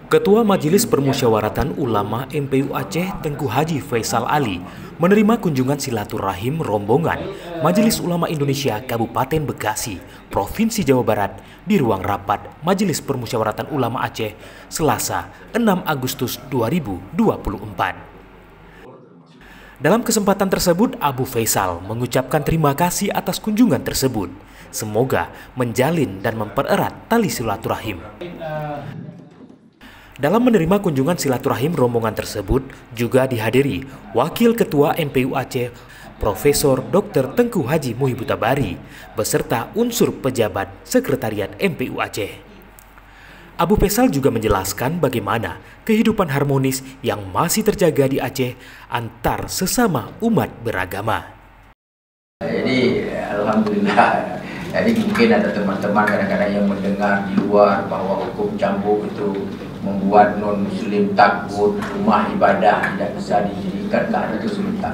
Ketua Majelis Permusyawaratan Ulama MPU Aceh Tengku Haji Faisal Ali menerima kunjungan silaturahim rombongan Majelis Ulama Indonesia Kabupaten Bekasi, Provinsi Jawa Barat di ruang rapat Majelis Permusyawaratan Ulama Aceh Selasa 6 Agustus 2024. Dalam kesempatan tersebut, Abu Faisal mengucapkan terima kasih atas kunjungan tersebut. Semoga menjalin dan mempererat tali silaturahim. Dalam menerima kunjungan silaturahim rombongan tersebut juga dihadiri Wakil Ketua MPU Aceh Profesor Dr. Tengku Haji Muhibutabari beserta unsur pejabat Sekretariat MPU Aceh. Abu Faisal juga menjelaskan bagaimana kehidupan harmonis yang masih terjaga di Aceh antar sesama umat beragama. Jadi alhamdulillah, jadi mungkin ada teman-teman kadang-kadang yang mendengar di luar bahwa hukum cambuk itu membuat non-muslim takut, rumah ibadah tidak bisa dijadikan ke itu sebentar.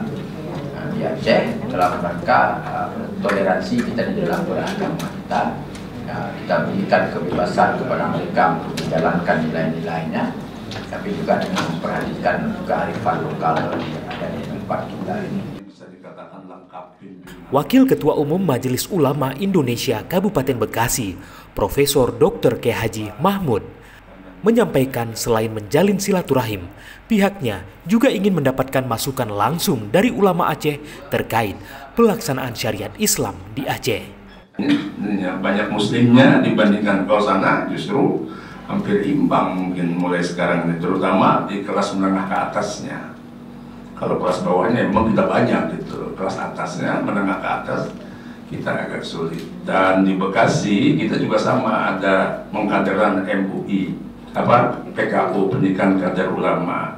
Di Aceh dalam rangka toleransi kita di dalam beragama kita berikan kebebasan kepada mereka untuk menjalankan nilai-nilainya, tapi juga dengan memperhatikan kearifan lokal yang ada di tempat kita ini. Wakil Ketua Umum Majelis Ulama Indonesia Kabupaten Bekasi, Profesor Dr. K. Haji Mahmud, menyampaikan selain menjalin silaturahim, pihaknya juga ingin mendapatkan masukan langsung dari ulama Aceh terkait pelaksanaan syariat Islam di Aceh. Banyak muslimnya dibandingkan kalau sana justru hampir imbang mungkin mulai sekarang ini, terutama di kelas menengah ke atasnya. Kalau kelas bawahnya memang kita banyak gitu, kelas atasnya menengah ke atas kita agak sulit. Dan di Bekasi kita juga sama, ada pengkaderan MUI, PKU, Pendidikan Kader Ulama.